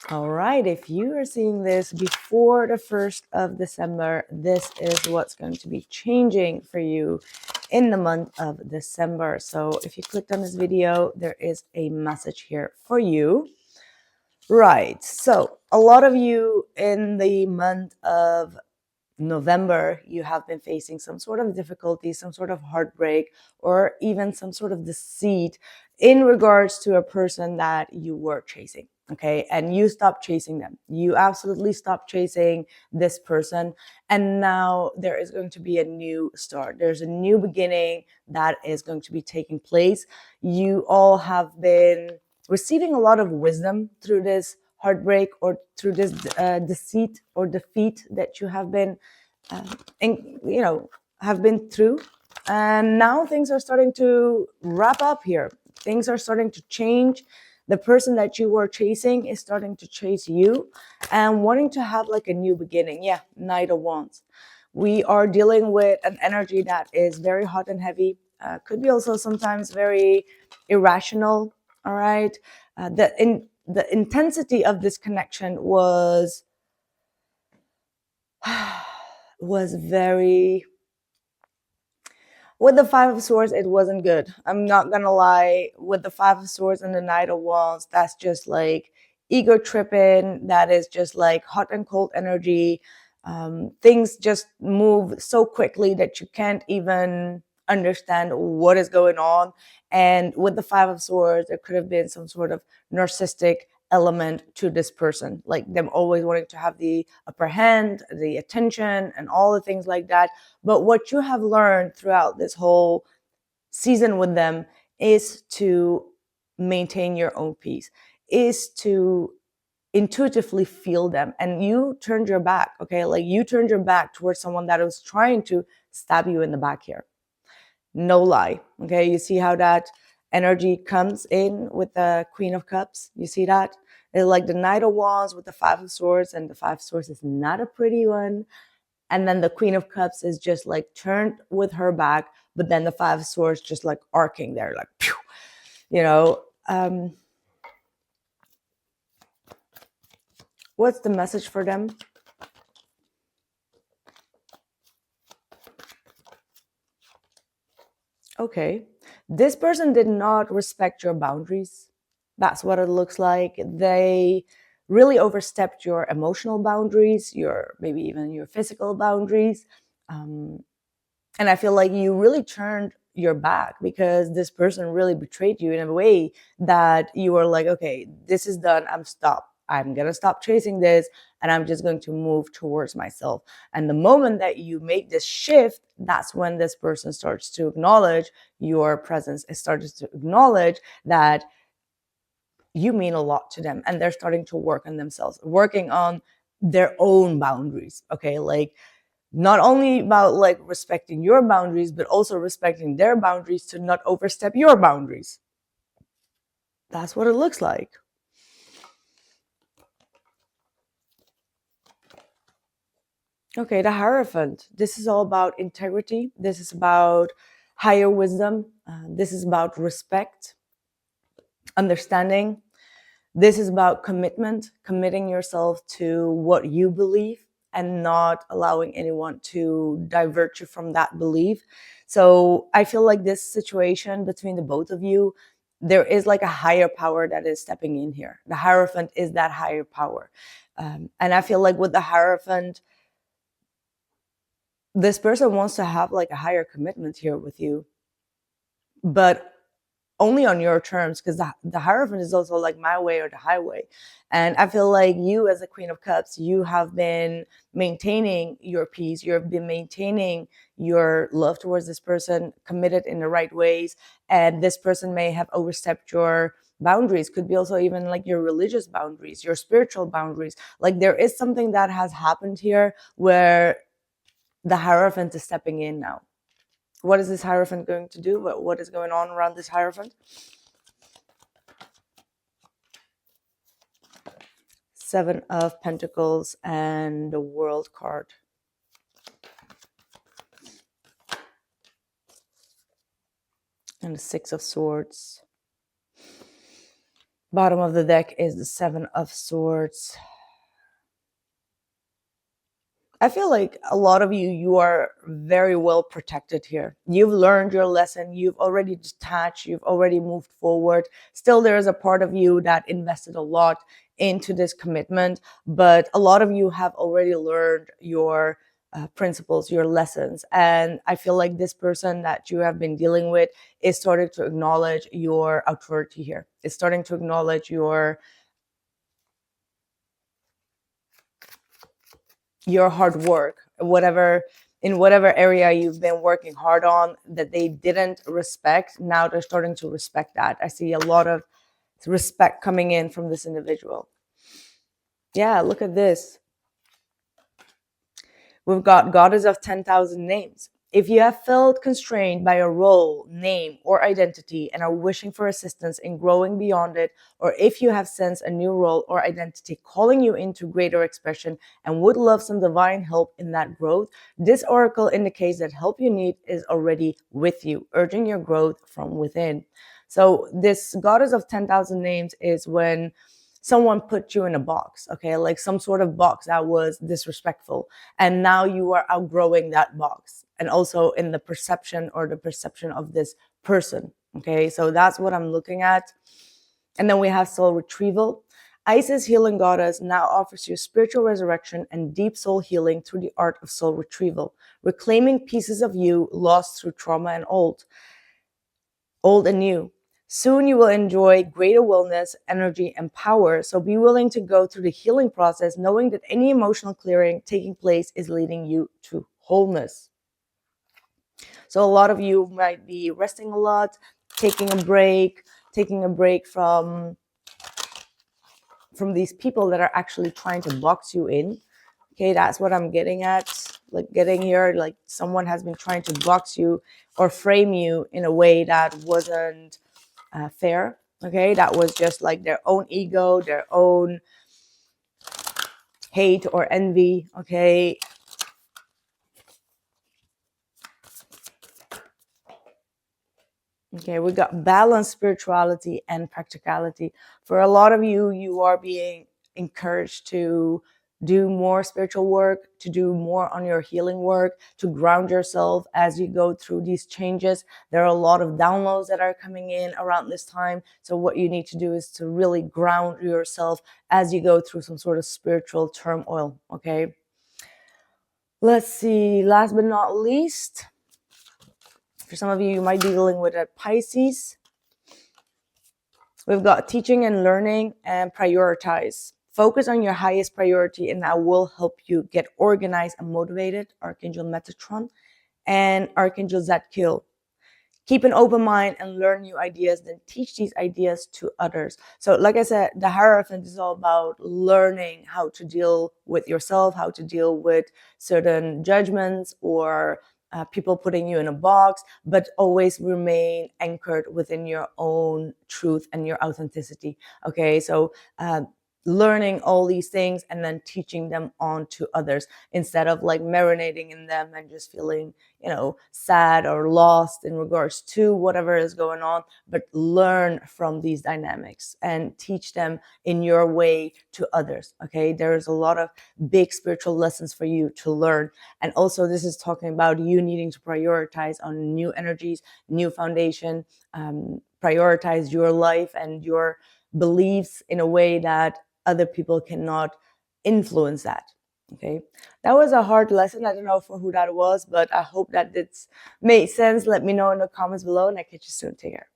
All right, if you are seeing this before the 1st of December, this is what's going to be changing for you in the month of December. So if you clicked on this video, there is a message here for you. Right, so a lot of you in the month of November, you have been facing some sort of difficulty, some sort of heartbreak, or even some sort of deceit in regards to a person that you were chasing. Okay. And you stopped chasing them. You absolutely stopped chasing this person. And now there is going to be a new start. There's a new beginning that is going to be taking place. You all have been receiving a lot of wisdom through this heartbreak or through this deceit or defeat that you have been and have been through, and now things are starting to wrap up here. Things are starting to change. The person that you were chasing is starting to chase you and wanting to have like a new beginning. Yeah, Knight of Wands. We are dealing with an energy that is very hot and heavy, could be also sometimes very irrational. All right. The intensity of this connection was very, with the Five of Swords, it wasn't good. I'm not gonna lie. With the Five of Swords and the Knight of Wands, that's just like ego tripping. That is just like hot and cold energy. Things just move so quickly that you can't even understand what is going on. And with the Five of Swords, there could have been some sort of narcissistic element to this person, like them always wanting to have the upper hand, the attention, and all the things like that. But what you have learned throughout this whole season with them is to maintain your own peace, is to intuitively feel them. And you turned your back, okay? Like you turned your back towards someone that was trying to stab you in the back here. No lie, okay? You see how that energy comes in with the Queen of Cups? You see that? It's like the Knight of Wands with the Five of Swords, and the Five of Swords is not a pretty one. And then the Queen of Cups is just like turned with her back, but then the Five of Swords just like arcing there, like, pew, you know. What's the message for them? Okay. This person did not respect your boundaries. That's what it looks like. They really overstepped your emotional boundaries, your maybe even your physical boundaries. And I feel like you really turned your back because this person really betrayed you in a way that you were like, okay, this is done. I'm going to stop chasing this, and I'm just going to move towards myself. And the moment that you make this shift, that's when this person starts to acknowledge your presence. It starts to acknowledge that you mean a lot to them, and they're starting to work on themselves, working on their own boundaries. Okay. Like, not only about like respecting your boundaries, but also respecting their boundaries to not overstep your boundaries. That's what it looks like. Okay, the Hierophant. This is all about integrity. This is about higher wisdom. This is about respect, understanding. This is about commitment, committing yourself to what you believe and not allowing anyone to divert you from that belief. So I feel like this situation between the both of you, there is like a higher power that is stepping in here. The Hierophant is that higher power. And I feel like with the Hierophant, this person wants to have like a higher commitment here with you, but only on your terms, because the Hierophant is also like my way or the highway. And I feel like you, as a Queen of Cups, you have been maintaining your peace. You've been maintaining your love towards this person, committed in the right ways. And this person may have overstepped your boundaries. Could be also even like your religious boundaries, your spiritual boundaries. Like there is something that has happened here where the Hierophant is stepping in now. What is this Hierophant going to do? What is going on around this Hierophant? Seven of Pentacles and the World card. And the Six of Swords. Bottom of the deck is the Seven of Swords. I feel like a lot of you are very well protected here. You've learned your lesson. You've already detached. You've already moved forward. Still, there is a part of you that invested a lot into this commitment, but a lot of you have already learned your principles, your lessons. And I feel like this person that you have been dealing with is starting to acknowledge your authority here. It's starting to acknowledge your hard work, in whatever area you've been working hard on that they didn't respect. Now they're starting to respect that. I see a lot of respect coming in from this individual. Yeah, look at this. We've got Goddess of 10,000 names. If you have felt constrained by a role, name, or identity and are wishing for assistance in growing beyond it, or if you have sensed a new role or identity calling you into greater expression and would love some divine help in that growth, this oracle indicates that help you need is already with you, urging your growth from within. So this Goddess of 10,000 names is when someone put you in a box, okay, like some sort of box that was disrespectful, and now you are outgrowing that box, and also in the perception of this person. Okay, so that's what I'm looking at. And then we have soul retrieval. Isis, healing goddess, now offers you spiritual resurrection and deep soul healing through the art of soul retrieval, reclaiming pieces of you lost through trauma and old and new. Soon you will enjoy greater wellness, energy, and power. So be willing to go through the healing process, knowing that any emotional clearing taking place is leading you to wholeness. So a lot of you might be resting a lot, taking a break from these people that are actually trying to box you in. Okay, that's what I'm getting at. Like getting here, like someone has been trying to box you or frame you in a way that wasn't fair. Okay, that was just like their own ego, their own hate or envy. Okay, we got balance, spirituality, and practicality. For a lot of you, you are being encouraged to do more spiritual work, to do more on your healing work, to ground yourself as you go through these changes. There are a lot of downloads that are coming in around this time. So what you need to do is to really ground yourself as you go through some sort of spiritual turmoil. Okay. Let's see. Last but not least, for some of you, you might be dealing with a Pisces. We've got teaching and learning and prioritize. Focus on your highest priority, and that will help you get organized and motivated. Archangel Metatron and Archangel Zadkiel. Keep an open mind and learn new ideas, then teach these ideas to others. So like I said, the Hierophant is all about learning how to deal with yourself, how to deal with certain judgments or people putting you in a box, but always remain anchored within your own truth and your authenticity. Okay, so learning all these things and then teaching them on to others instead of like marinating in them and just feeling, sad or lost in regards to whatever is going on, but learn from these dynamics and teach them in your way to others. Okay, there's a lot of big spiritual lessons for you to learn. And also this is talking about you needing to prioritize on new energies, new foundation, prioritize your life and your beliefs in a way that other people cannot influence that. Okay, that was a hard lesson. I don't know for who that was, but I hope that this made sense. Let me know in the comments below, and I catch you soon. Take care.